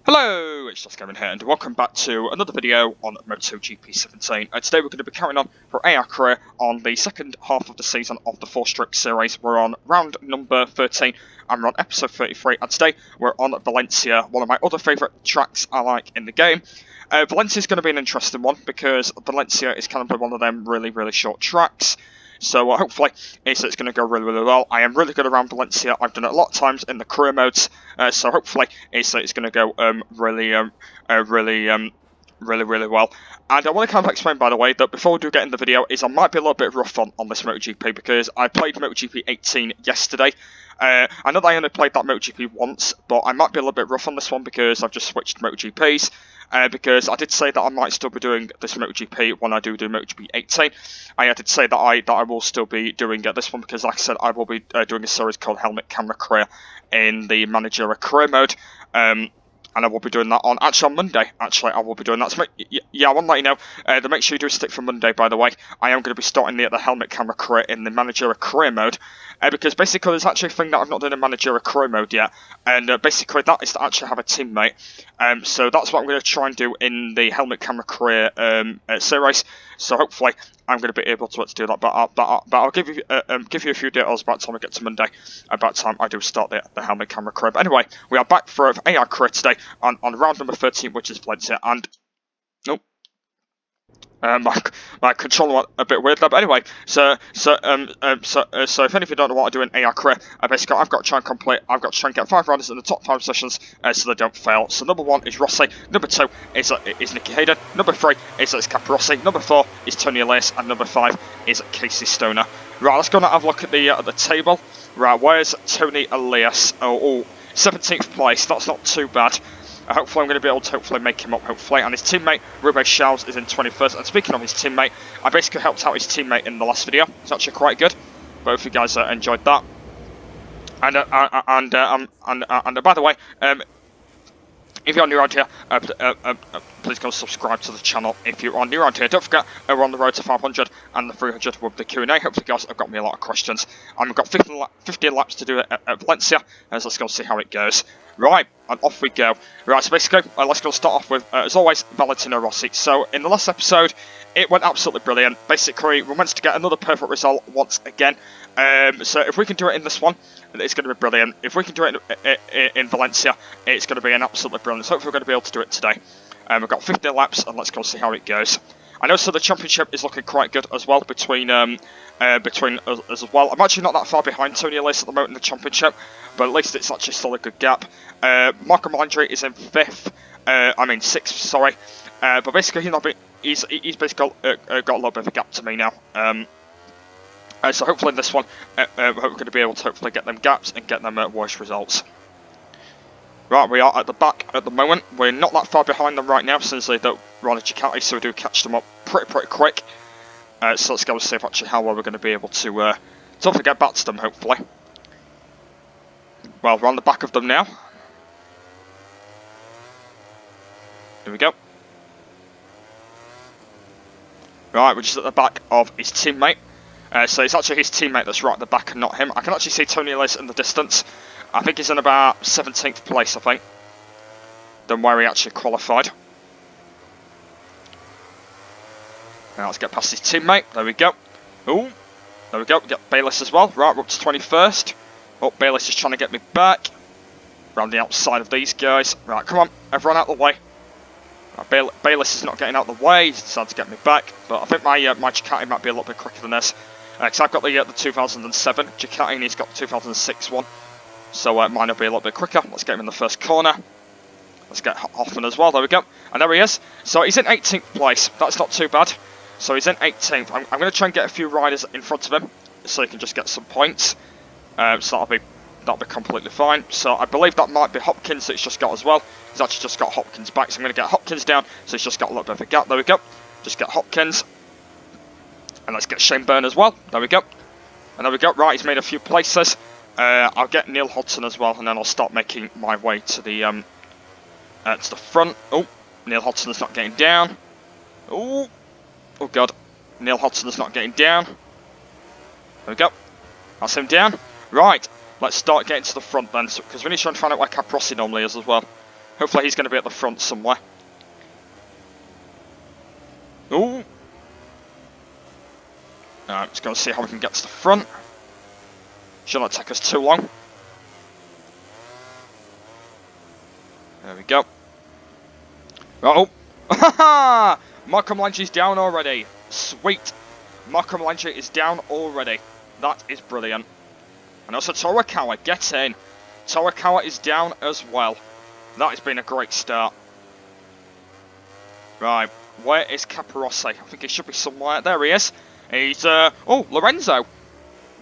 Hello, it's just Kevin here, and welcome back to another video on MotoGP 17. Today we're going to be carrying on for our career on the second half of the season of the 4-stroke series. We're on round number 13, and we're on episode 33, and today we're on Valencia, one of my other favourite tracks I like in the game. Valencia is going to be an interesting one, because Valencia is kind of one of them really short tracks. So hopefully it's going to go really well. I am really good around Valencia. I've done it a lot of times in the career modes. So hopefully it's going to go really well. And I want to kind of explain, by the way, that before we do get in the video, I might be a little bit rough on this MotoGP, because I played MotoGP 18 yesterday. I know that I only played that MotoGP once, but I might be a little bit rough on this one because I've just switched MotoGPs. Because I did say that I might still be doing this MotoGP when I do MotoGP 18. I did say that I will still be doing this one, because, like I said, I will be doing a series called Helmet Camera Career in the Manager Career mode. And I will be doing that on Monday. Actually, I will be doing that. So yeah, I want to let you know. To make sure you do stick for Monday, by the way. I am going to be starting the Helmet Camera Career in the Manager Career mode. Because basically there's actually a thing that I've not done in Manager Career mode yet. And basically that is to actually have a teammate. So that's what I'm going to try and do in the Helmet Camera Career series. So hopefully I'm going to be able to do that. But I'll give you a few details about the time I get to Monday. About time I do start the Helmet Camera Career. But anyway, we are back for AR Career today on round number 13, which is Valencia. And my controller went a bit weird there, but anyway, so if any of you don't know what I do in AR career, basically I've got to try and get 5 riders in the top 5 sessions so they don't fail. So number 1 is Rossi, number 2 is Nicky Hayden, number 3 is Capirossi, number 4 is Toni Elias, and number 5 is Casey Stoner. Right, let's go and have a look at the table. Right, where's Toni Elias? 17th place. That's not too bad. Hopefully I'm going to be able to make him up, hopefully. And his teammate, Ruben Schaus, is in 21st. And speaking of his teammate, I basically helped out his teammate in the last video. It's actually quite good. Both of you guys enjoyed that. And by the way, if you're new around here, please go subscribe to the channel. If you are new around here, don't forget, we're on the road to 500 and the 300 with the Q&A. Hopefully you guys have got me a lot of questions. And we've got 15 laps to do at Valencia, so let's go see how it goes. Right, and off we go. Right, so basically, let's go start off with, as always, Valentino Rossi. So, in the last episode, it went absolutely brilliant. Basically, we managed to get another perfect result once again. So, if we can do it in this one, it's going to be brilliant. If we can do it in Valencia, it's going to be an absolutely brilliant. So, hopefully we're going to be able to do it today. We've got 15 laps, and let's go see how it goes. I know, so the championship is looking quite good as well between us as well. I'm actually not that far behind Toni Elias at the moment in the championship, but at least it's actually still a good gap. Marco Melandri is in 6th, sorry. But basically, he's basically got a little bit of a gap to me now. So hopefully in this one, we're going to be able to hopefully get them gaps and get them worse results. Right, we are at the back at the moment. We're not that far behind them right now, since they don't run a Ducati, so we do catch them up pretty quick. So let's go and see actually how well we're going to be able to hopefully get back to them, hopefully. Well, we're on the back of them now. Here we go. Right, we're just at the back of his teammate. So it's actually his teammate that's right at the back and not him. I can actually see Toni Elias in the distance. I think he's in about 17th place, I think, than where he actually qualified. Now let's get past his teammate. There we go. Ooh, there we go. We get Bayliss as well. Right, we're up to 21st. Oh, Bayliss is trying to get me back. Around the outside of these guys. Right, come on, everyone out of the way. Right, Bayliss is not getting out of the way. He's decided to get me back. But I think my Ducati might be a little bit quicker than this. Because I've got the 2007 Ducati and he's got the 2006 one. So mine will be a little bit quicker. Let's get him in the first corner. Let's get Hoffman as well. There we go. And there he is. So he's in 18th place. That's not too bad. So he's in 18th. I'm going to try and get a few riders in front of him, so he can just get some points. So that'll be completely fine. So I believe that might be Hopkins that he's just got as well. He's actually just got Hopkins back. So I'm going to get Hopkins down. So he's just got a little bit of a gap. There we go. Just get Hopkins. And let's get Shane Byrne as well. There we go. And there we go. Right, he's made a few places. I'll get Neil Hodgson as well, and then I'll start making my way to the front. Oh, Neil Hodgson's not getting down. Oh god, Neil Hodgson's not getting down. There we go. That's him down. Right, let's start getting to the front then, because we need to try and find out where Capirossi normally is as well. Hopefully he's going to be at the front somewhere. Ooh. Alright, just going to see how we can get to the front. Should not take us too long. There we go. Oh! Marco Melandri's down already. Sweet. Marco Melandri is down already. That is brilliant. And also Torakawa, get in. Torakawa is down as well. That has been a great start. Right, where is Capirossi? I think he should be somewhere. There he is. He's, oh, Lorenzo.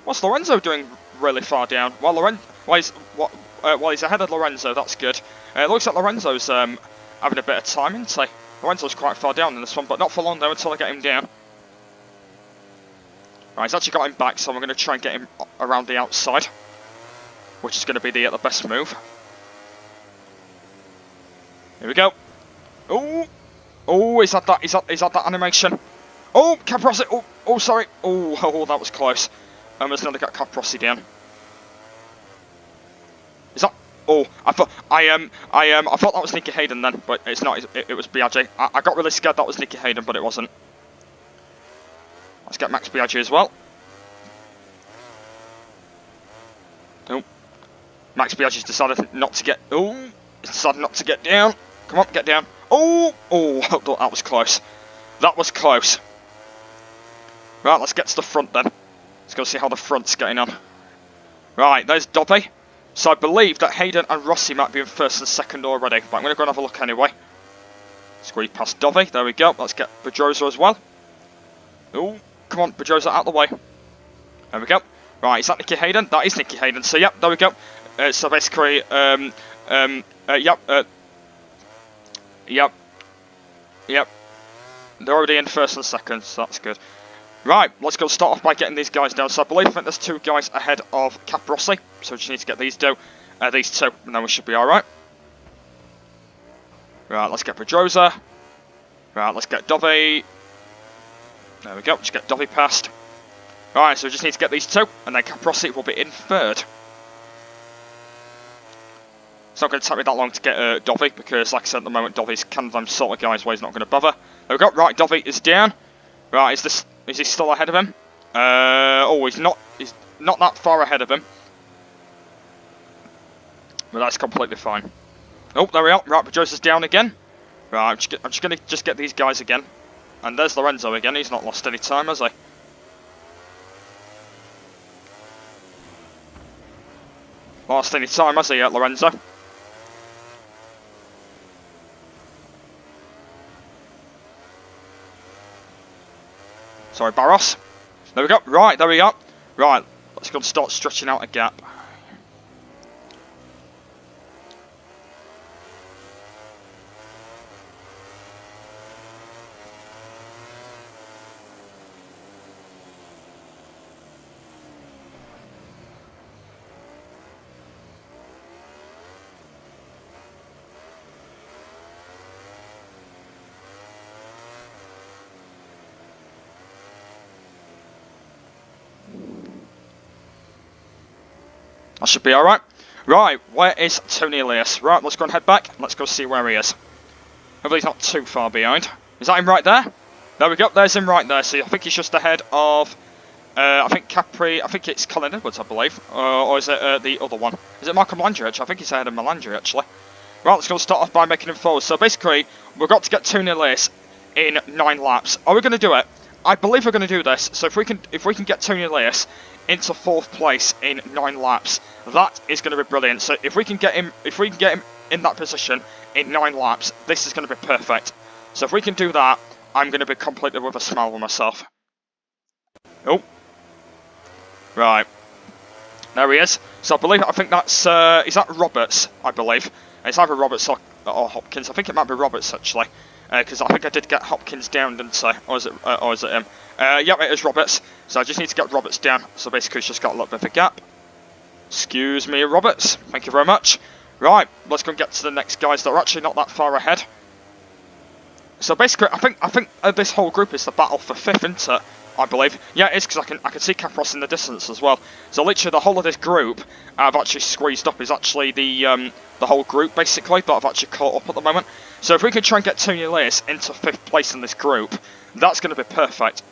What's Lorenzo doing really far down? Well, he's ahead of Lorenzo, that's good. It looks like Lorenzo's having a bit of time, isn't he? Lorenzo's quite far down in this one, but not for long though until I get him down. Right, he's actually got him back, so I'm going to try and get him around the outside, which is going to be the best move. Here we go. Oh, oh, is that that animation? Oh, Capirossi. Oh, sorry. Oh, that was close. Almost nearly got Capirossi down. Is that? Oh, I thought that was Nicky Hayden then, but it's not. It was Biaggi. I got really scared that was Nicky Hayden, but it wasn't. Let's get Max Biaggi as well. Oh, Max Biaggi's decided not to get. Oh, he's decided not to get down. Come on, get down. Oh, that was close. That was close. Right, let's get to the front then. Let's go see how the front's getting on. Right, there's Dobby. So I believe that Hayden and Rossi might be in first and second already, but I'm going to go and have a look anyway. Squeeze past Dobby. There we go. Let's get Pedrosa as well. Oh, come on, Pedrosa out of the way. There we go. Right, is that Nicky Hayden? That is Nicky Hayden. So, yep, there we go. So basically, Yep. They're already in first and second, so that's good. Right, let's go start off by getting these guys down. So I think there's 2 guys ahead of Capirossi, so we just need to get these two, and then we should be alright. Right, let's get Pedrosa. Right, let's get Dobby. There we go, just get Dobby past. Right, so we just need to get these 2, and then Capirossi will be in third. It's not going to take me that long to get Dobby, because like I said at the moment, Dobby's kind of them sort of guys where he's not going to bother. There we go, right, Dobby is down. Right, is he still ahead of him? Oh, he's not that far ahead of him. But that's completely fine. Oh, there we are, right, Pedrosa's down again. Right, I'm just going to get these guys again. And there's Lorenzo again, he's not lost any time, has he? Lost any time, has he, Lorenzo? Sorry, Barros. There we go. Right, there we go. Right, let's go and start stretching out a gap. That should be alright. Right, where is Toni Elias? Right, let's go and head back. Let's go see where he is. Hopefully he's not too far behind. Is that him right there? There we go, there's him right there. So I think he's just ahead of, I think it's Colin Edwards, I believe. Or is it the other one? Is it Marco Melandri, actually? I think he's ahead of Melandri, actually. Right, let's go start off by making him forward. So basically, we've got to get Toni Elias in 9 laps. Are we going to do it? I believe we're going to do this. So if we can get Toni Elias into 4th place in 9 laps, that is going to be brilliant. So if we can get him in that position in 9 laps, this is going to be perfect. So if we can do that, I'm going to be completely with a smile on myself. Oh, right, there he is. So I think that's is that Roberts? I believe it's either Roberts or Hopkins. I think it might be Roberts actually, because I think I did get Hopkins down, didn't I? Or is it him? Yeah, it is Roberts. So I just need to get Roberts down. So basically, it's just got a little bit of a gap. Excuse me, Roberts. Thank you very much. Right, let's go and get to the next guys that are actually not that far ahead. So basically, I think this whole group is the battle for 5th, isn't it? I believe. Yeah, it is, because I can see Capirossi in the distance as well. So literally the whole of this group I've actually squeezed up is actually the whole group, basically, that I've actually caught up at the moment. So if we can try and get Toni Elias into 5th place in this group, that's going to be perfect.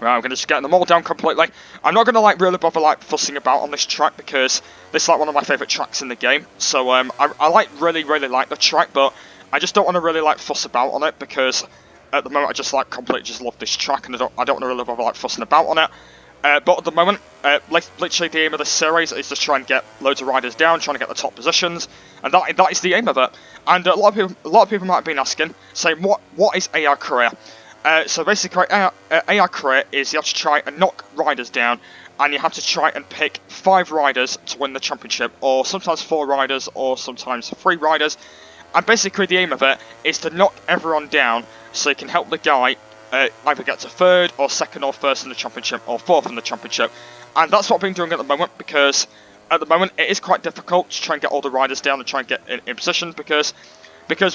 Right, I'm going to just get them all down completely. I'm not going to like really bother like fussing about on this track, because this is like one of my favourite tracks in the game. So I like really like the track, but I just don't want to really like fuss about on it, because at the moment I just like completely just love this track, and I don't want to really bother like fussing about on it. But at the moment, literally the aim of this series is just try and get loads of riders down, trying to get the top positions, and that is the aim of it. And a lot of people might have been asking, saying, what is AR career? So basically, AR career is you have to try and knock riders down, and you have to try and pick 5 riders to win the championship, or sometimes 4 riders, or sometimes 3 riders. And basically the aim of it is to knock everyone down, so you can help the guy either get to 3rd, or 2nd, or 1st in the championship, or 4th in the championship. And that's what I've been doing at the moment, because at the moment it is quite difficult to try and get all the riders down and try and get in position, because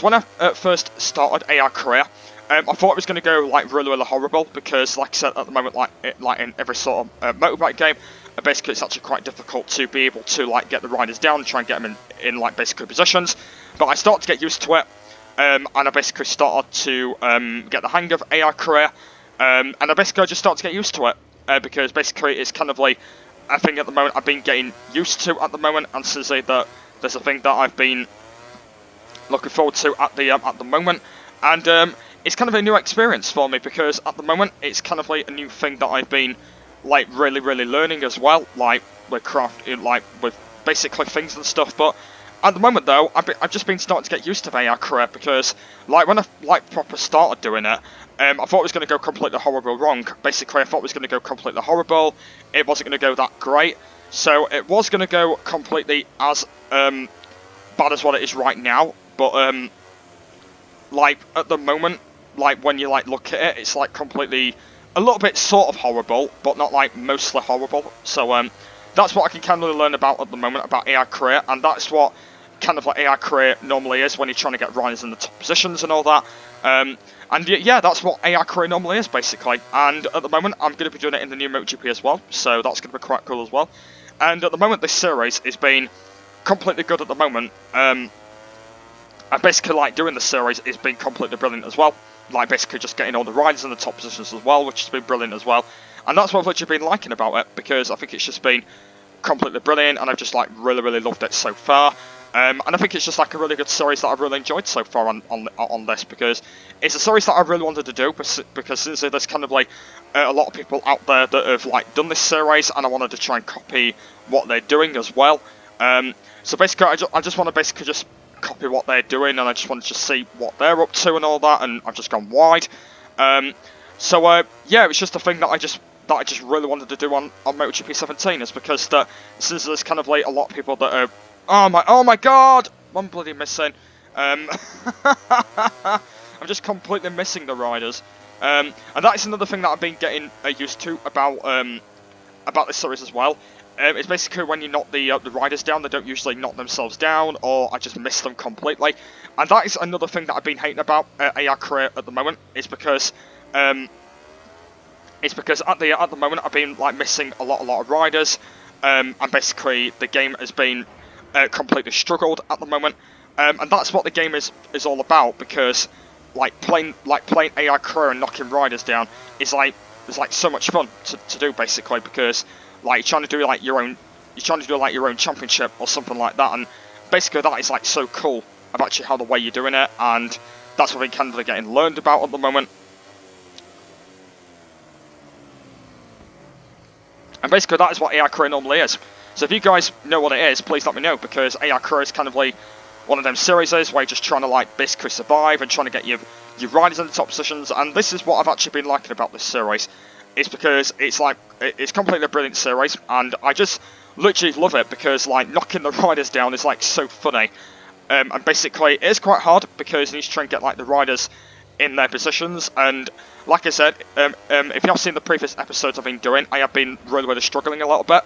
when I first started AR career, I thought it was going to go like really horrible, because like I said, at the moment, like in every sort of motorbike game, basically it's actually quite difficult to be able to like get the riders down and try and get them in like basically positions. But I started to get used to it, and I basically started to get the hang of AR career, and I basically just started to get used to it, because basically it's kind of like a thing at the moment I've been getting used to at the moment, and since that there's a thing that I've been looking forward to at the moment, and it's kind of a new experience for me, because at the moment it's kind of like a new thing that I've been like really learning as well, like with craft, like with basically things and stuff. But at the moment though, I've just been starting to get used to AR career, because like when I like proper started doing it, I thought it was going to go completely horrible wrong. Basically, I thought it was going to go completely horrible. It wasn't going to go that great. So it was going to go completely as bad as what it is right now. But like at the moment, like when you like look at it, it's like completely a little bit sort of horrible, but not like mostly horrible. So that's what I can kind of learn about at the moment about AR career, and that's what kind of like AR career normally is when you're trying to get riders in the top positions and all that. And yeah, that's what AR career normally is basically. And at the moment, I'm going to be doing it in the new MotoGP as well, so that's going to be quite cool as well. And at the moment, this series is being completely good at the moment. And basically, like doing the series is being completely brilliant as well. Like basically just getting all the riders in the top positions as well, which has been brilliant as well. And that's what I've literally been liking about it, because I think it's just been completely brilliant, and I've just like really loved it so far. And I think it's just like a really good series that I've really enjoyed so far on this, because it's a series that I really wanted to do, because since there's kind of like a lot of people out there that have like done this series, and I wanted to try and copy what they're doing as well. So basically, I just want to basically just copy what they're doing, and I just want to just see what they're up to and all that, and I've just gone wide. So yeah, it's just a thing that I just really wanted to do on MotoGP 17, is because that since there's kind of like a lot of people that are oh my god, I'm bloody missing. I'm just completely missing the riders. And that is another thing that I've been getting used to about this series as well. It's basically when you knock the riders down, they don't usually knock themselves down, or I just miss them completely. And that is another thing that I've been hating about AR career at the moment, is because at the moment I've been like missing a lot of riders, and basically the game has been completely struggled at the moment, and that's what the game is all about, because like playing AR career and knocking riders down is like so much fun to do basically, because like you're trying to do like your own championship or something like that, and basically that is like so cool about actually how the way you're doing it, and that's what we're kind of getting learned about at the moment. And basically that is what AR career normally is. So if you guys know what it is, please let me know, because AR career is kind of like one of them series where you're just trying to like basically survive and trying to get your riders in the top positions, and this is what I've actually been liking about this series. It's because it's completely a brilliant series, and I just literally love it, because like knocking the riders down is like so funny. And basically it is quite hard, because you need to try and get like the riders in their positions, and like I said, if you have seen the previous episodes I've been doing, I have been really struggling a little bit.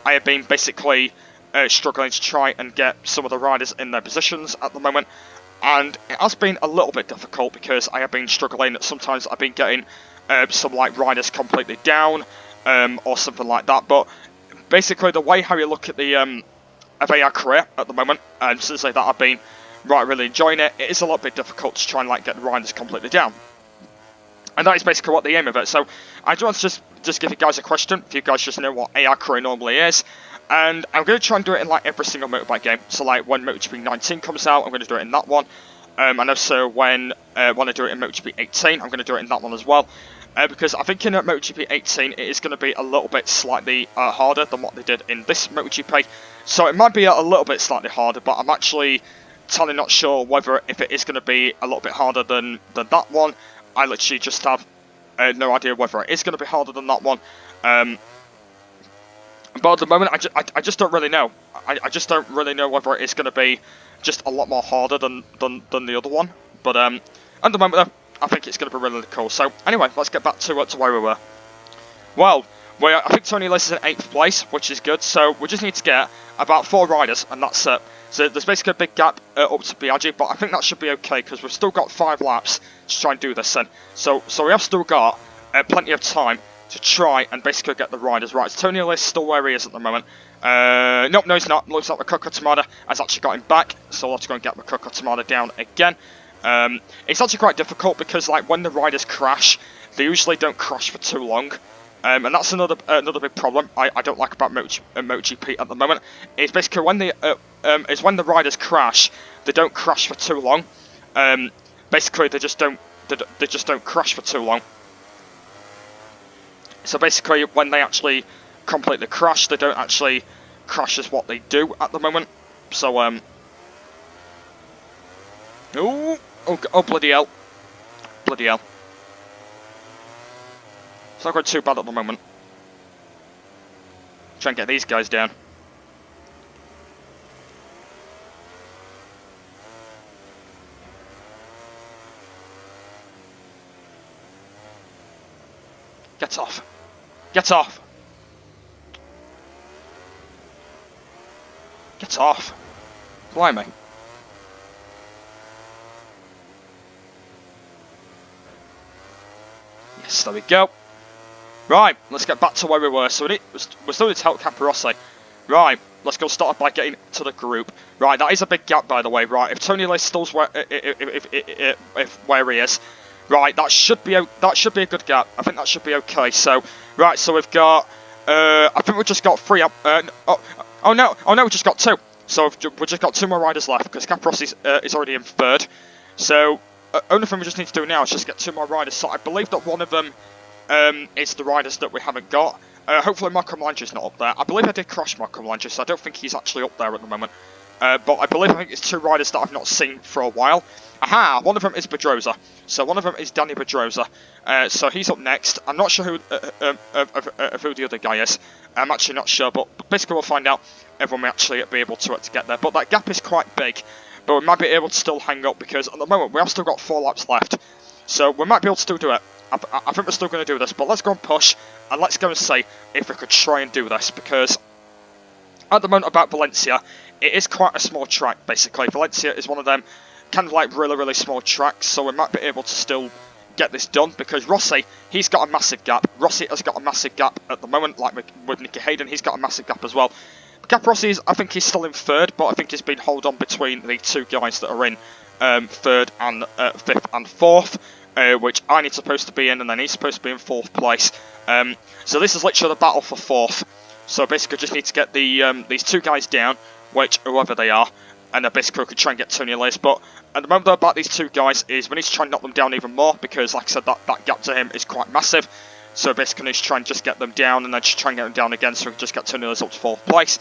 I have been basically struggling to try and get some of the riders in their positions at the moment, and it has been a little bit difficult because I have been struggling. Sometimes I've been getting some like riders completely down or something like that. But basically, the way how you look at the FAR career at the moment, and since that I've been really enjoying it, it is a little bit difficult to try and like get the riders completely down. And that is basically what the aim of it. So I do want to just give you guys a question, if you guys just know what AR career normally is. And I'm going to try and do it in like every single motorbike game. So like when MotoGP 19 comes out, I'm going to do it in that one. And also when I do it in MotoGP 18, I'm going to do it in that one as well. Because I think in MotoGP 18, it is going to be a little bit slightly harder than what they did in this MotoGP. So it might be a little bit slightly harder, but I'm actually totally not sure whether if it is going to be a little bit harder than that one. I literally just have no idea whether it is going to be harder than that one. But at the moment, I just don't really know. I just don't really know whether it is going to be just a lot more harder than the other one. But at the moment, though, I think it's going to be really cool. So anyway, let's get back to where we were. Well, I think Toni Elias is in 8th place, which is good. So we just need to get about 4 riders, and that's it. So there's basically a big gap up to Biaggi, but I think that should be okay because we've still got 5 laps to try and do this in. So we have still got plenty of time to try and basically get the riders right. So Toni Elias still where he is at the moment. Nope, no he's not. Looks like Makoko Tamada has actually got him back, so let's go and get Makoko Tamada down again. It's actually quite difficult because like when the riders crash, they usually don't crash for too long. And that's another big problem I don't like about MotoGP at the moment. It's basically when when the riders crash, they don't crash for too long. Basically they just don't crash for too long. So basically when they actually completely crash, they don't actually crash as what they do at the moment. So oh bloody hell. Bloody hell. It's not going too bad at the moment. Try and get these guys down. Get off. Get off. Get off. Blimey. Yes, there we go. Right, let's get back to where we were. So we're still need to help Capirossi. Right, let's go start by getting to the group. Right, that is a big gap, by the way. Right, if Toni Elias still where he is, right, that should be a good gap. I think that should be okay. So right, so we've got I think we've just got 3 up. Oh no, we just got 2. So we've just got 2 more riders left because Capirossi is already in 3rd. So only thing we just need to do now is just get 2 more riders. So I believe that one of them is the riders that we haven't got. Hopefully Marco Melange's not up there. I believe I did crash Marco Melange, so I don't think he's actually up there at the moment. But I think it's 2 riders that I've not seen for a while. Aha! One of them is Pedrosa. So one of them is Danny Pedrosa. So he's up next. I'm not sure who the other guy is. I'm actually not sure, but basically we'll find out when we actually be able to get there. But that gap is quite big. But we might be able to still hang up because at the moment we have still got 4 laps left. So we might be able to still do it. I think we're still going to do this, but let's go and push, and let's go and see if we could try and do this, because at the moment about Valencia, it is quite a small track, basically. Valencia is one of them kind of like really small tracks, so we might be able to still get this done, because Rossi, he's got a massive gap. Rossi has got a massive gap at the moment, like with Nicky Hayden, he's got a massive gap as well. Capirossi, I think he's still in 3rd, but I think he's been held on between the 2 guys that are in 3rd and 5th and 4th. Which I need supposed to be in, and then he's supposed to be in 4th place. So this is literally the battle for 4th. So basically, just need to get the these 2 guys down, which whoever they are, and basically we could try and get Toni Elias. But at the moment, though, about these 2 guys is we need to try and knock them down even more, because, like I said, that gap to him is quite massive. So basically, we need to try and just get them down, and then just try and get them down again, so we can just get Toni Elias up to 4th place.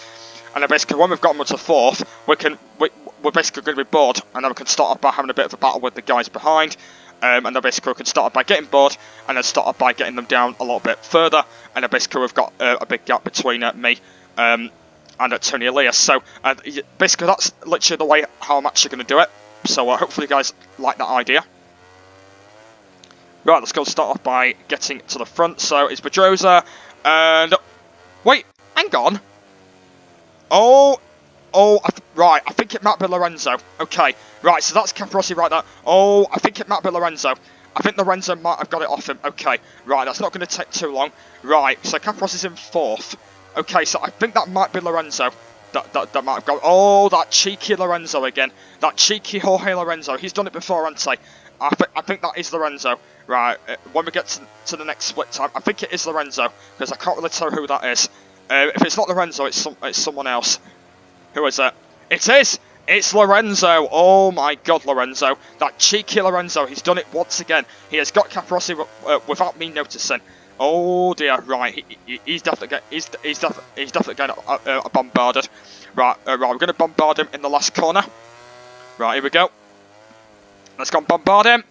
And then basically, when we've got them up to 4th, we're basically going to be bored, and then we can start off by having a bit of a battle with the guys behind. And then basically we can start off by getting bored, and then start off by getting them down a little bit further, and then basically we've got a big gap between me and Toni Elias. So basically that's literally the way how I'm actually going to do it. So hopefully you guys like that idea. Right, let's go start off by getting to the front. So it's Pedrosa, and wait, hang on. Oh, Oh, right, I think it might be Lorenzo. Okay, right, so that's Capirossi right there. Oh, I think it might be Lorenzo. I think Lorenzo might have got it off him. Okay, right, that's not going to take too long. Right, so Capirossi's in 4th. Okay, so I think that might be Lorenzo. That might have got... Oh, that cheeky Lorenzo again. That cheeky Jorge Lorenzo. He's done it before, hasn't he? I think that is Lorenzo. Right, when we get to the next split time, I think it is Lorenzo, because I can't really tell who that is. If it's not Lorenzo, it's someone else. Who is it? It is! It's Lorenzo! Oh my god, Lorenzo. That cheeky Lorenzo. He's done it once again. He has got Capirossi without me noticing. Oh dear, right. He's definitely getting bombarded. Right, we're going to bombard him in the last corner. Right, here we go. Let's go and bombard him.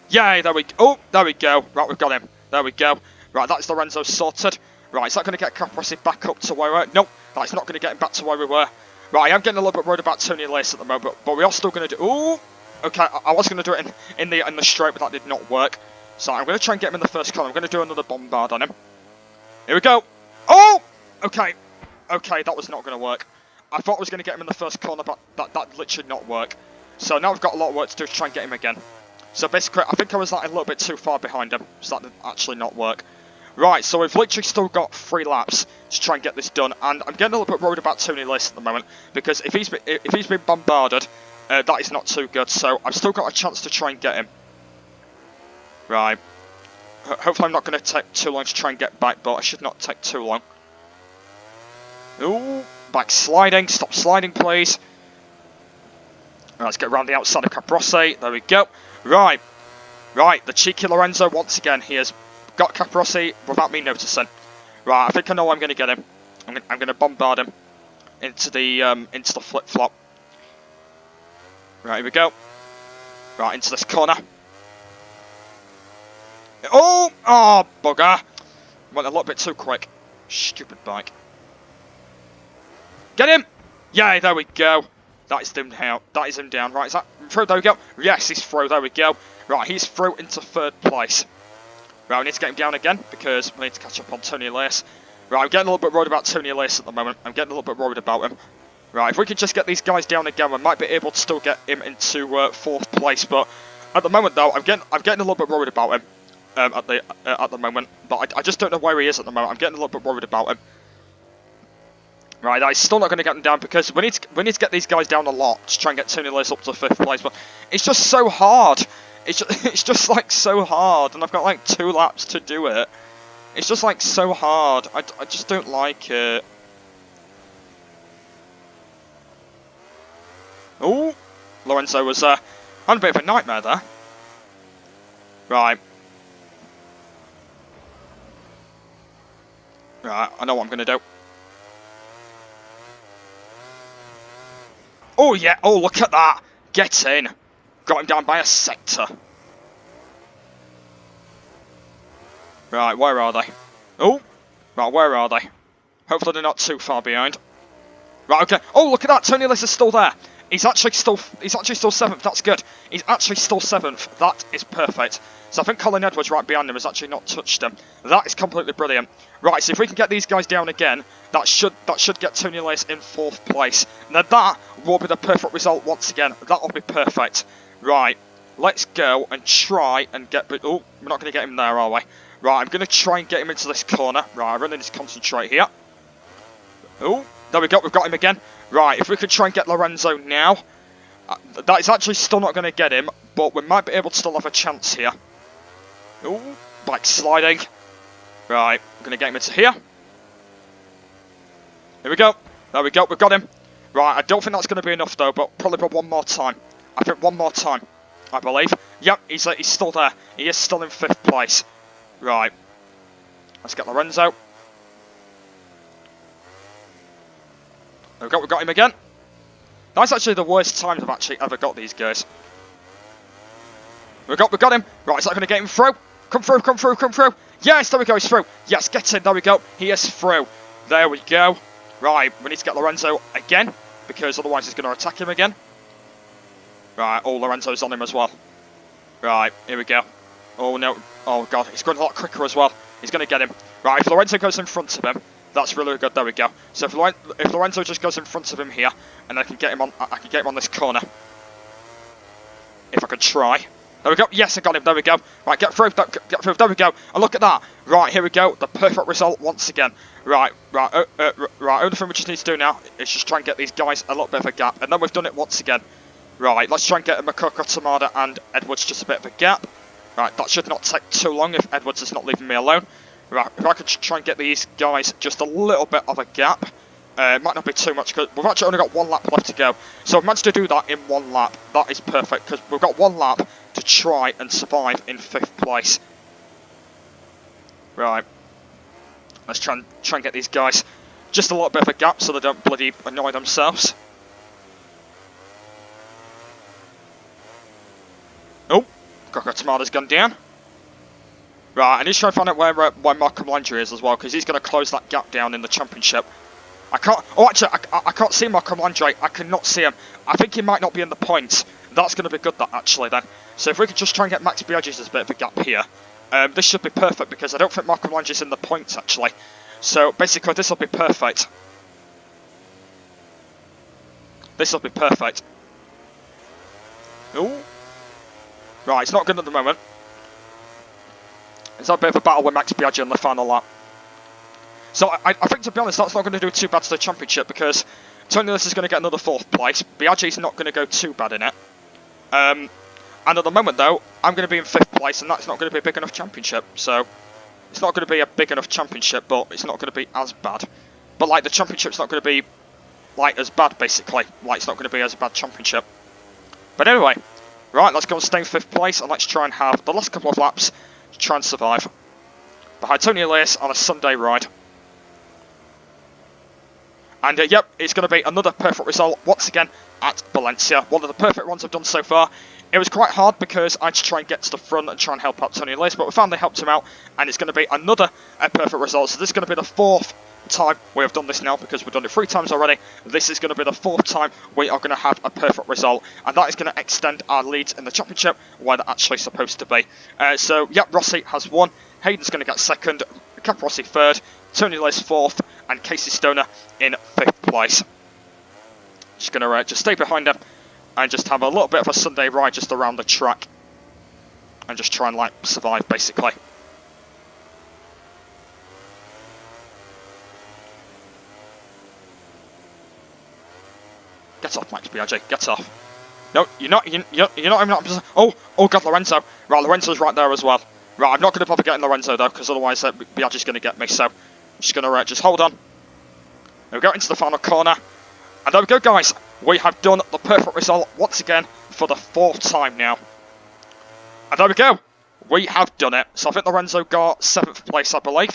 Yay, there we go. Oh, there we go. Right, we've got him. There we go. Right, that's Lorenzo sorted. Right, is that going to get Capirossi back up to where we were? Nope, that's not going to get him back to where we were. Right, I am getting a little bit worried about Toni Elias at the moment, but we are still going to do... Ooh! Okay, I was going to do it in the straight, but that did not work. So I'm going to try and get him in the first corner. I'm going to do another bombard on him. Here we go. Oh! Okay. Okay, that was not going to work. I thought I was going to get him in the first corner, but that literally not work. So now I've got a lot of work to do to try and get him again. So basically, I think I was like a little bit too far behind him, so that did actually not work. Right, so we've literally still got 3 laps to try and get this done, and I'm getting a little bit worried about Toni Elias at the moment, because if he's been bombarded, that is not too good, so I've still got a chance to try and get him. Right. Hopefully I'm not going to take too long to try and get back, but I should not take too long. Ooh, back sliding, stop sliding please. Right, let's get around the outside of Capirossi, there we go. Right, the cheeky Lorenzo once again, he has got Capirossi without me noticing. Right, I think I know where I'm going to get him. I'm going to bombard him into the flip-flop. Right, here we go. Right, into this corner. Oh, bugger. Went a little bit too quick. Stupid bike. Get him! Yay, there we go. That is him down. That is him down. Right, is that through? There we go. Yes, he's through. There we go. Right, he's through into 3rd place. Right, we need to get him down again because we need to catch up on Toni Elias. Right, I'm getting a little bit worried about Toni Elias at the moment. I'm getting a little bit worried about him. Right, if we could just get these guys down again, we might be able to still get him into 4th place. But at the moment, though, I'm getting a little bit worried about him at the moment. But I just don't know where he is at the moment. I'm getting a little bit worried about him. Right, I'm still not going to get him down because we need to get these guys down a lot to try and get Toni Elias up to 5th place. But it's just so hard. It's just like so hard, and I've got like 2 laps to do it. It's just like so hard. I just don't like it. Oh, Lorenzo was on a bit of a nightmare there. Right. Right, I know what I'm going to do. Oh yeah, oh look at that. Get in. Got him down by a sector. Right, where are they? Oh, right, where are they? Hopefully they're not too far behind. Right, okay. Oh, look at that. Toni Elias is still there. He's actually still 7th. That's good. He's actually still 7th. That is perfect. So I think Colin Edwards right behind him has actually not touched him. That is completely brilliant. Right, so if we can get these guys down again, that should get Toni Elias in 4th place. Now that will be the perfect result once again. That will be perfect. Right, let's go and try and get... Oh, we're not going to get him there, are we? Right, I'm going to try and get him into this corner. Right, I really need to concentrate here. Oh, there we go. We've got him again. Right, if we could try and get Lorenzo now. That is actually still not going to get him, but we might be able to still have a chance here. Oh, back sliding. Right, I'm going to get him into here. Here we go. There we go. We've got him. Right, I don't think that's going to be enough though, but probably one more time. I think one more time, I believe. Yep, he's still there. He is still in 5th place. Right. Let's get Lorenzo. There we go, we've got him again. That's actually the worst times I've actually ever got these guys. We got him. Right, is that going to get him through? Come through, come through, come through. Yes, there we go, he's through. Yes, get in, there we go. He is through. There we go. Right, we need to get Lorenzo again, because otherwise he's going to attack him again. Right, oh, Lorenzo's on him as well. Right, here we go. Oh no, oh god, he's going a lot quicker as well. He's going to get him. Right, if Lorenzo goes in front of him, That's really good. There we go. So if Lorenzo just goes in front of him here, and I can get him on this corner. If I could try. There we go. Yes, I got him. There we go. Right, get through. Get through. There we go. And look at that. Right, here we go. The perfect result once again. Right. Only thing we just need to do now is just try and get these guys a little bit of a gap, and then we've done it once again. Right, let's try and get Makoko, Tamada, and Edwards just a bit of a gap. Right, that should not take too long if Edwards is not leaving me alone. Right, if I could try and get these guys just a little bit of a gap. It might not be too much because we've actually only got 1 lap left to go. So I've managed to do that in 1 lap. That is perfect because we've got 1 lap to try and survive in 5th place. Right. Let's try and get these guys just a little bit of a gap so they don't bloody annoy themselves. Oh, Coco Tamada's gone down. Right, I need to try and find out where Marco Melandri is as well, because he's going to close that gap down in the championship. I can't. Oh, actually, I can't see Marco Melandri. I cannot see him. I think he might not be in the points. That's going to be good, that actually then. So if we could just try and get Max Biaggi's a bit of a gap here, this should be perfect because I don't think Marco Melandri's in the points actually. So basically, this will be perfect. This will be perfect. Oh. Right, it's not good at the moment. It's a bit of a battle with Max Biaggi on the final lap. So I think, to be honest, that's not going to do too bad to the championship because Toni Elias is going to get another 4th place. Biaggi's not going to go too bad in it. And at the moment, though, I'm going to be in 5th place, and that's not going to be a big enough championship. So it's not going to be a big enough championship, but it's not going to be as bad. But like the championship's not going to be like as bad, basically. Like it's not going to be as a bad championship. But anyway, right, let's go and stay in 5th place, and let's try and have the last couple of laps to try and survive. Behind Toni Elias on a Sunday ride. And yep, it's going to be another perfect result once again at Valencia. One of the perfect ones I've done so far. It was quite hard because I had to try and get to the front and try and help out Toni Elias, but we finally helped him out, and it's going to be another perfect result. So this is going to be the 4th time we have done this now because we've done it 3 times already. This is going to be the 4th time we are going to have a perfect result, and that is going to extend our leads in the championship where they're actually supposed to be. So yep, Rossi has won. Hayden's going to get 2nd, Capirossi 3rd, Toni Elias 4th, and Casey Stoner in 5th place. Just going to just stay behind him and just have a little bit of a Sunday ride just around the track and just try and like survive basically. Get off, Max Biaggi, get off. No, you're not even not. Oh God, Lorenzo. Right, Lorenzo's right there as well. Right, I'm not going to bother getting Lorenzo though, because otherwise Biaggi's going to get me. So I'm just going to just hold on. There we go into the final corner, and there we go, guys. We have done the perfect result once again for the 4th time now. And there we go. We have done it. So I think Lorenzo got 7th place, I believe.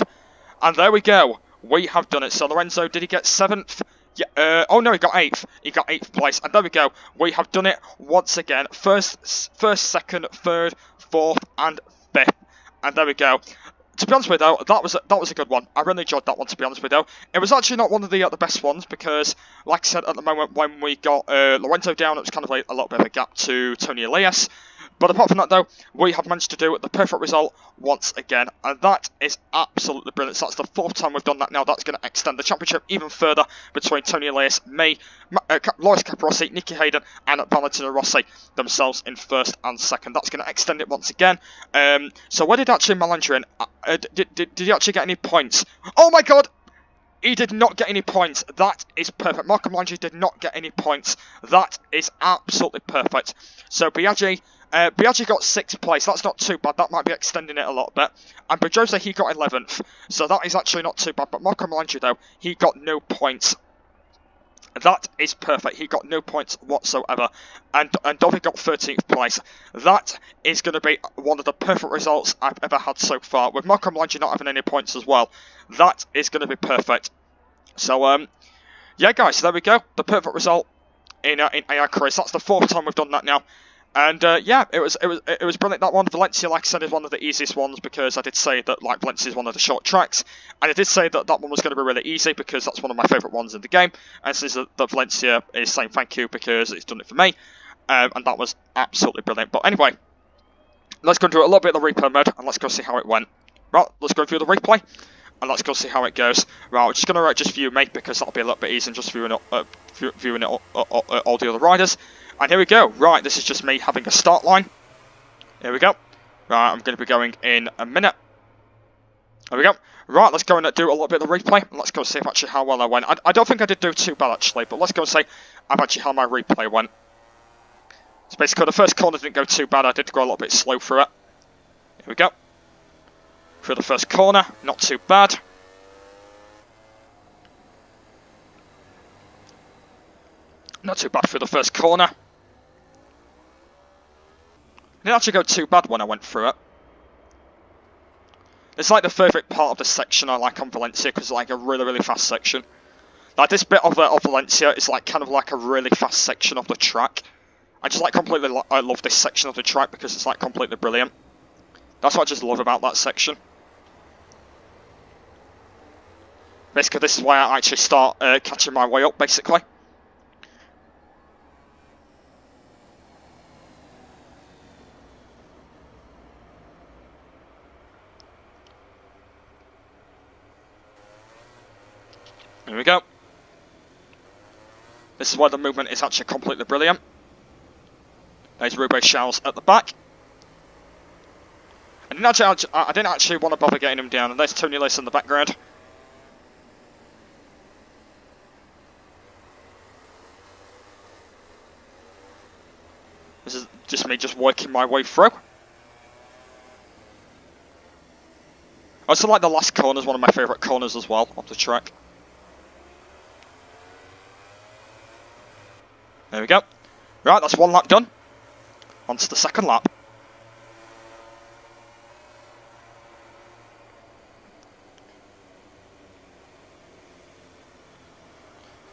And there we go. We have done it. So Lorenzo, did he get 7th? Yeah. Oh no, he got 8th. He got 8th place. And there we go. We have done it once again. First, 2nd, 3rd, 4th, and 5th. And there we go. To be honest with you, though, that was a good one. I really enjoyed that one, to be honest with you. It was actually not one of the best ones because, like I said, at the moment when we got Lorenzo down, it was kind of like a little bit of a gap to Toni Elias. But apart from that, though, we have managed to do the perfect result once again, and that is absolutely brilliant. So that's the 4th time we've done that now. That's going to extend the championship even further between Toni Elias, me, Loris Capirossi, Nicky Hayden, and Valentino Rossi themselves in 1st and 2nd. That's going to extend it once again. So where did actually Melandri did he actually get any points? Oh my God! He did not get any points. That is perfect. Marco Melandri did not get any points. That is absolutely perfect. So Biaggi got 6th place. That's not too bad. That might be extending it a little bit. And Pedrosa, he got 11th. So that is actually not too bad. But Marco Melandri, though, he got no points. That is perfect. He got no points whatsoever. And Dovi got 13th place. That is going to be one of the perfect results I've ever had so far. With Marco Melandri not having any points as well. That is going to be perfect. So, yeah, guys, there we go. The perfect result in AI Craze. That's the 4th time we've done that now. And yeah, it was brilliant. That one, Valencia, like I said, is one of the easiest ones because I did say that like Valencia is one of the short tracks, and I did say that that one was going to be really easy because that's one of my favourite ones in the game. And since that Valencia is saying thank you because it's done it for me, and that was absolutely brilliant. But anyway, let's go and do a little bit of the replay mode and let's go see how it went. Right, let's go through the replay. and let's go see how it goes. Right, we're just going to just view me, because that'll be a little bit easier than just viewing all the other riders. And here we go. Right, this is just me having a start line. Here we go. Right, I'm going to be going in a minute. There we go. Right, let's go and do a little bit of the replay. Let's go see if actually how well I went. I don't think I did do too bad actually, but let's go and see actually how my replay went. So basically the first corner didn't go too bad. I did go a little bit slow through it. Here we go. Through the first corner, not too bad. Not too bad through the first corner. Didn't actually go too bad when I went through it. It's like the favourite part of the section I like on Valencia, because it's like a really, really fast section. Like this bit of Valencia is like kind of like a really fast section of the track. I just like completely, I love this section of the track because it's like completely brilliant. That's what I just love about that section. Basically, this is why I actually start catching my way up, basically. Here we go. This is why the movement is actually completely brilliant. There's Rube Shells at the back. I didn't actually want to bother getting him down, and there's Toni Elias in the background. This is just me just working my way through. I also like the last corner is one of my favourite corners as well of the track. There we go. Right, that's one lap done. On to the second lap.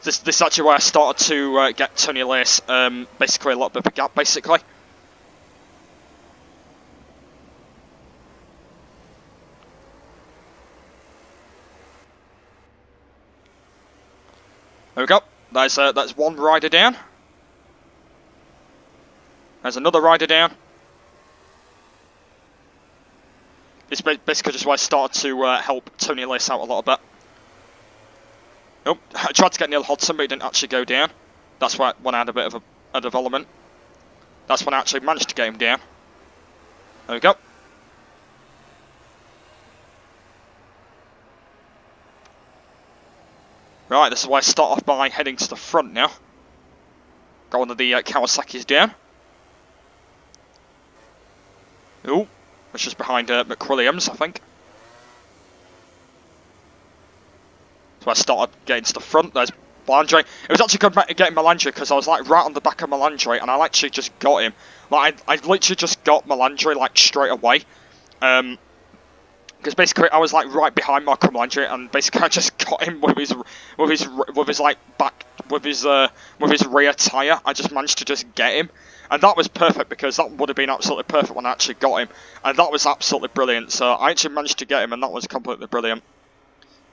This is actually where I started to get Toni Elias basically a little bit of a gap, basically. There we go. That's one rider down. There's another rider down. This is basically just where I started to help Toni Elias out a little bit. Nope, I tried to get Neil Hodson, but he didn't actually go down. That's when I had a bit of a development. That's when I actually managed to get him down. There we go. Right, this is why I start off by heading to the front now. Got one of the Kawasaki's down. Ooh, which is behind McWilliams, I think. So I started getting to the front. There's Melandri. It was actually good getting Melandri because I was like right on the back of Melandri, and I actually just got him. Like I literally just got Melandri like straight away. Because basically I was like right behind Marco Melandri, and basically I just got him with his like back with his rear tyre. I just managed to just get him. And that was perfect because that would have been absolutely perfect when I actually got him. And that was absolutely brilliant. So I actually managed to get him, and that was completely brilliant.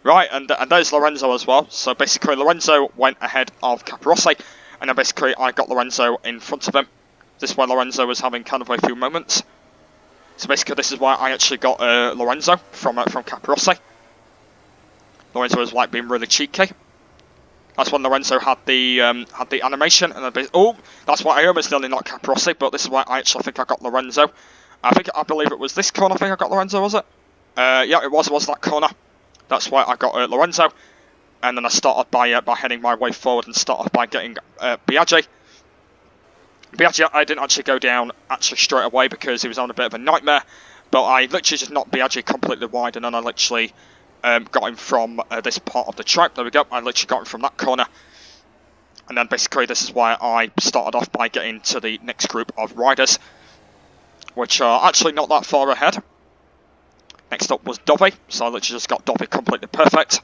Right, and there's Lorenzo as well. So basically Lorenzo went ahead of Capirossi, and then basically I got Lorenzo in front of him. This is where Lorenzo was having kind of a few moments. So basically this is why I actually got Lorenzo from Capirossi. Lorenzo was like being really cheeky. That's when Lorenzo had the animation, and then that's why I almost nearly knocked Capirossi, but this is why I actually think I got Lorenzo. I believe it was this corner. I think I got Lorenzo, was it? Yeah, it was that corner. That's why I got Lorenzo, and then I started by heading my way forward and started by getting Biaggi. Biaggi, I didn't actually go down straight away because he was on a bit of a nightmare, but I literally just knocked Biaggi completely wide, and then I literally got him from this part of the track. There we go. I literally got him from that corner, and then basically this is why I started off by getting to the next group of riders, which are actually not that far ahead. Next up was Dovey, so I literally just got Dovey completely perfect.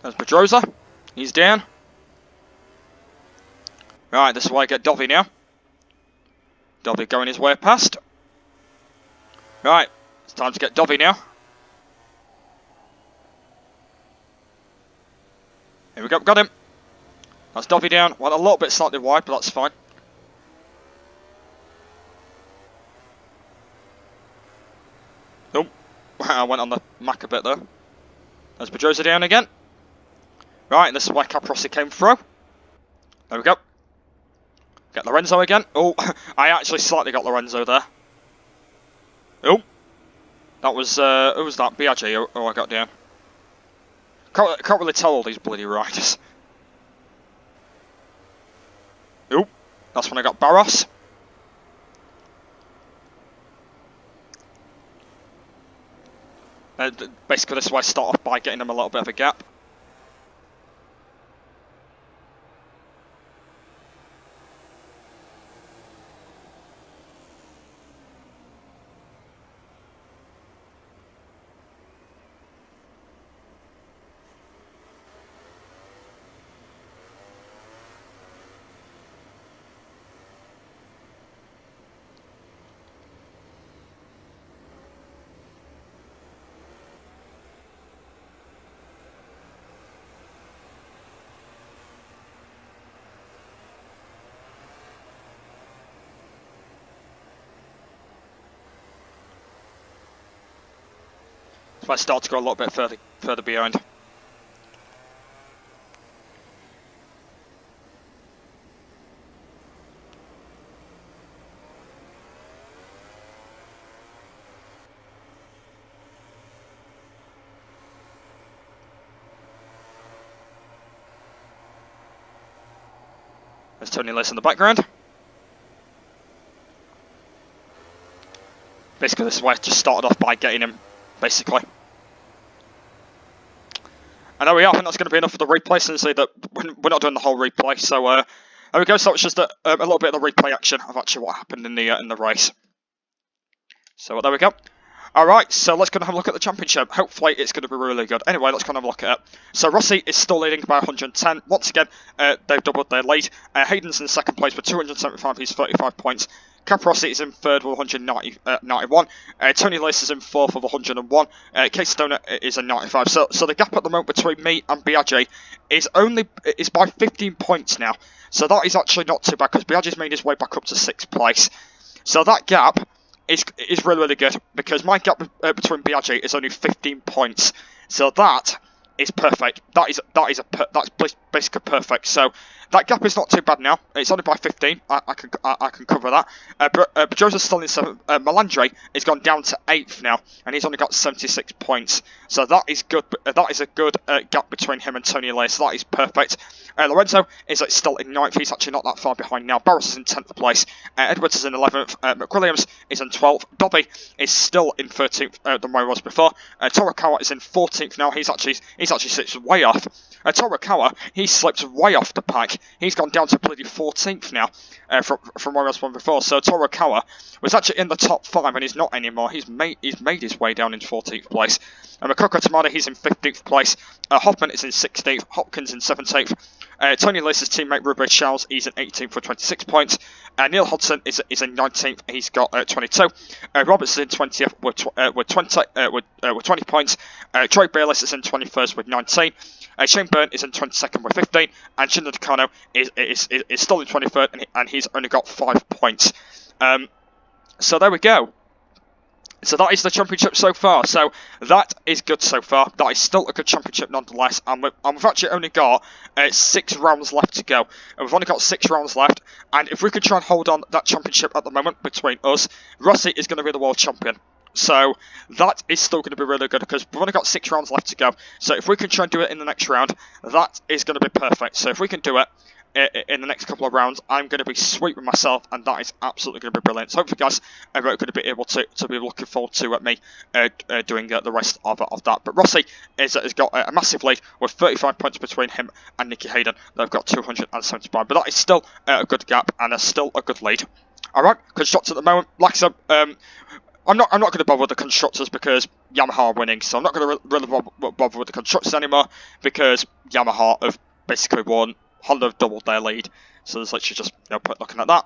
There's Pedrosa. He's down. Right, this is why I get Dovi now. Dovi going his way past. Right, it's time to get Dovi now. Here we go, got him. That's Dovi down. Went a little bit slightly wide, but that's fine. Oh, I went on the Mac a bit though. There's Pedrosa down again. Right, and this is why Capirossi came through. There we go. Get Lorenzo again. Oh, I actually slightly got Lorenzo there. Oh, that was, who was that? Biaggi, oh, I got down. Can't really tell all these bloody riders. Oh, that's when I got Barros. Basically, this is why I start off by getting him a little bit of a gap. So I start to go a little bit further behind. There's Toni Elias in the background. Basically, this is why I just started off by getting him, basically. And there we are. I think that's going to be enough for the replay, since that we're not doing the whole replay. So there we go. So it's just a little bit of the replay action of actually what happened in the race. So there we go. Alright, so let's go and have a look at the championship. Hopefully it's going to be really good. Anyway, let's go and have a look at it. So Rossi is still leading by 110. Once again, they've doubled their lead. Hayden's in second place with 275, he's 35 points. Capirossi is in third with 191. Toni Elias is in fourth with 101. Casey Stoner is in 95. So the gap at the moment between me and Biaggi is by 15 points now. So that is actually not too bad, because Biaggi's made his way back up to 6th place. So that gap is really good, because my gap between Biaggi is only 15 points. So that is perfect. That's basically perfect. So that gap is not too bad now. It's only by 15. I can cover that. Pedrosa's still in 7th. Melandri has gone down to 8th now, and he's only got 76 points. So that is good. That is a good gap between him and Toni Elias. So that is perfect. Lorenzo is still in 9th. He's actually not that far behind now. Barros is in 10th place. Edwards is in 11th. McWilliams is in 12th. Dobby is still in 13th than where he was before. Torakawa is in 14th now. He's actually slipped way off. Torakawa, he slipped way off the pack. He's gone down to bloody 14th now from where I was before. So Torakawa was actually in the top 5, and he's not anymore. He's made his way down into 14th place. Makoko Tamada, he's in 15th place. Hoffman is in 16th. Hopkins in 17th. Toni Elias' teammate Ruben Charles, he's in 18th with 26 points. Neil Hodgson is in 19th. He's got 22. Roberts is in 20th with 20 points. Troy Bayliss is in 21st with 19. Shane Byrne is in 22nd with 15, and Shindo Takano is still in 23rd, and he's only got 5 points. So there we go. So that is the championship so far. So that is good so far. That is still a good championship nonetheless. And we've actually only got 6 rounds left to go. And we've only got 6 rounds left. And if we could try and hold on that championship at the moment between us, Rossi is going to be the world champion. So that is still going to be really good, because we've only got 6 rounds left to go. So if we can try and do it in the next round, that is going to be perfect. So if we can do it in the next couple of rounds, I'm going to be sweet with myself, and that is absolutely going to be brilliant. So hopefully guys are going to be able to be looking forward to me doing the rest of that. But Rossi has got a massive lead with 35 points between him and Nicky Hayden. They've got 275, but that is still a good gap, and still a good lead. Alright, good shots at the moment. Like I said, I'm not going to bother with the constructors because Yamaha are winning, so I'm not going to really bother with the constructors anymore because Yamaha have basically won. Honda have doubled their lead, so there's literally just looking at that.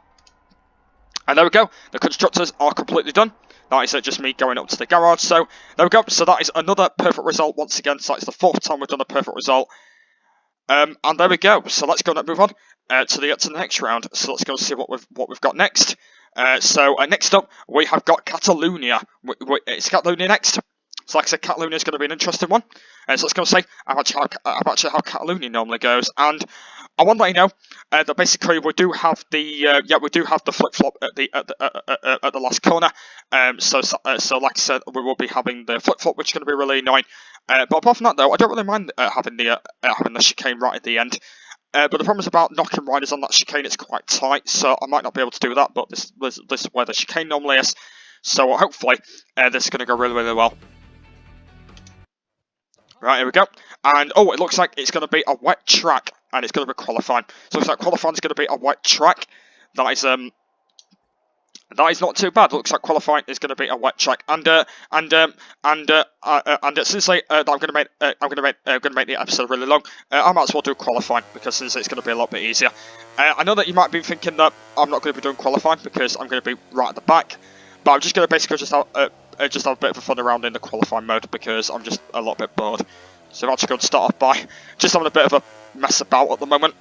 And there we go. The constructors are completely done. That is just me going up to the garage. So there we go. So that is another perfect result once again. So it's the 4th time we've done a perfect result. And there we go. So let's go and move on to the next round. So let's go see what we've got next. So next up we have got Catalonia. It's Catalonia next. So like I said, Catalonia is going to be an interesting one. So let's go and see actually how Catalonia normally goes. And I want to let you know that basically we do have the flip flop at the last corner. So like I said, we will be having the flip flop, which is going to be really annoying. But apart from that, though, I don't really mind having the chicane right at the end. But the problem is about knocking riders on that chicane. It's quite tight, so I might not be able to do that. But this is where the chicane normally is. So hopefully this is going to go really, really well. Right, here we go. And oh, it looks like it's going to be a wet track, and it's going to be qualifying. So it looks like qualifying is going to be a wet track. That is not too bad. It looks like qualifying is going to be a wet track, and since I'm going to make the episode really long, I might as well do qualifying because since it's going to be a lot bit easier. I know that you might be thinking that I'm not going to be doing qualifying because I'm going to be right at the back, but I'm just going to basically just have a bit of fun around in the qualifying mode because I'm just a little bit bored. So I'm actually going to start off by just having a bit of a mess about at the moment.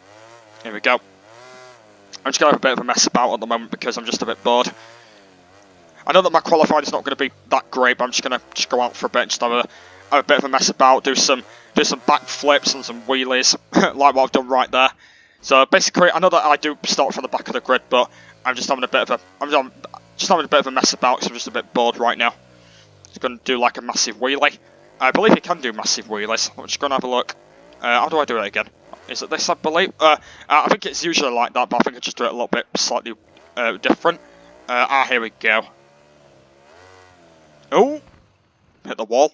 Here we go. I'm just going to have a bit of a mess about at the moment because I'm just a bit bored. I know that my qualifying is not going to be that great, but I'm just going to go out for a bit and just have a bit of a mess about, do some backflips and some wheelies, like what I've done right there. So basically, I know that I do start from the back of the grid, but I'm just having a bit of a mess about because I'm just a bit bored right now. Just going to do like a massive wheelie. I believe you can do massive wheelies. I'm just going to have a look. How do I do it again? Is it this, I believe? I think it's usually like that, but I think I just do it a little bit slightly different. Here we go. Oh! Hit the wall.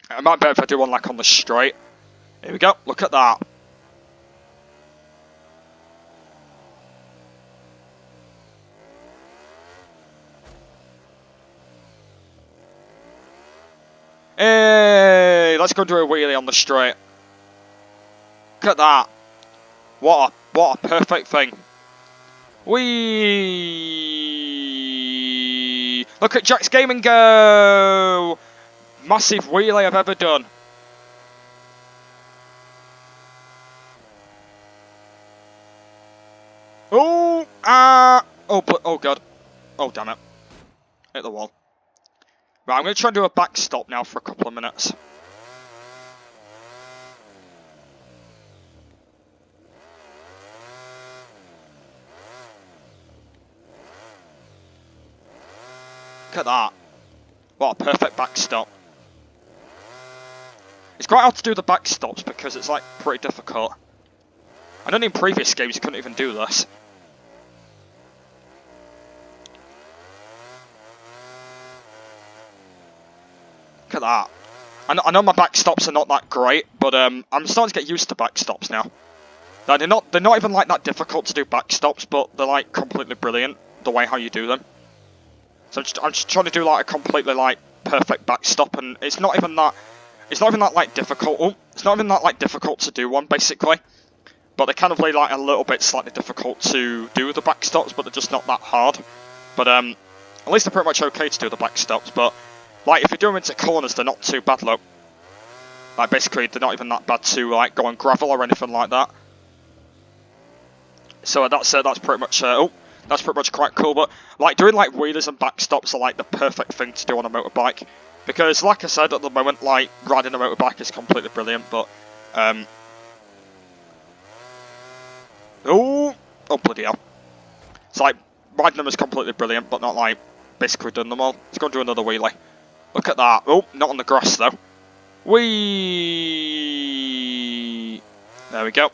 It might be better if I do one like on the straight. Here we go. Look at that. Hey, let's go do a wheelie on the straight. Look at that. What a perfect thing. Whee! Look at Jack's Gaming go! Massive wheelie I've ever done. Oh! Oh god. Oh damn it. Hit the wall. Right, I'm going to try and do a backstop now for a couple of minutes. Look at that. What a perfect backstop. It's quite hard to do the backstops because it's like pretty difficult. I know in previous games you couldn't even do this. Look at that. I know my backstops are not that great, but I'm starting to get used to backstops now. They're not even like that difficult to do backstops, but they're like completely brilliant the way how you do them. So I'm just trying to do like a completely like perfect backstop, and it's not even that like difficult. Oh, it's not even that like difficult to do one basically. But they're kind of like a little bit slightly difficult to do the backstops, but they're just not that hard. But at least they're pretty much okay to do the backstops. But like if you do them into corners, they're not too bad. Look, like basically they're not even that bad to like go on gravel or anything like that. So that's pretty much that's pretty much quite cool. But like doing like wheelies and backstops are like the perfect thing to do on a motorbike, because like I said at the moment, like riding a motorbike is completely brilliant. But oh bloody hell! It's like riding them is completely brilliant, but not like basically doing them all. Let's go and do another wheelie. Look at that! Oh, not on the grass though. Whee! There we go.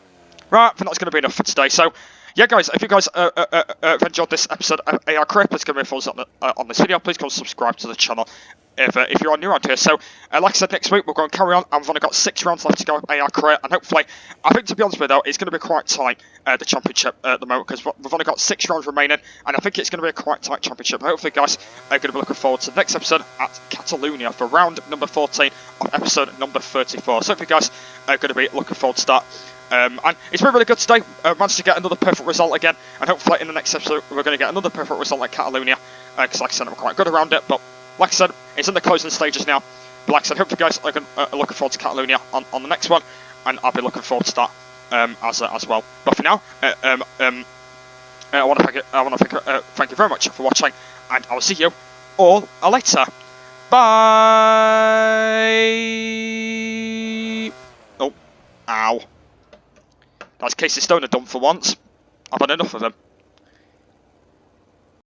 Right, I think that's going to be enough for today. So, yeah, guys, if you guys have enjoyed this episode of AR Career, please give me a thumbs up on this video. Please go subscribe to the channel if you're new around here. So, like I said, next week we're going to carry on, and we've only got 6 rounds left to go with AR Career, and hopefully, I think to be honest with you though, it's going to be quite tight, the championship at the moment, because we've only got 6 rounds remaining, and I think it's going to be a quite tight championship. Hopefully, guys, are going to be looking forward to the next episode at Catalonia for round number 14 of episode number 34. So, if you guys are going to be looking forward to that. And it's been really good today. Managed to get another perfect result again, and hopefully in the next episode we're going to get another perfect result like Catalonia, because like I said, I'm quite good around it, but like I said, it's in the closing stages now. But like I said, hope you guys are looking forward to Catalonia on the next one, and I'll be looking forward to that as well. But for now, I want to thank you very much for watching, and I'll see you all later. Bye. Oh, ow. That's Casey Stoner done for once. I've had enough of him.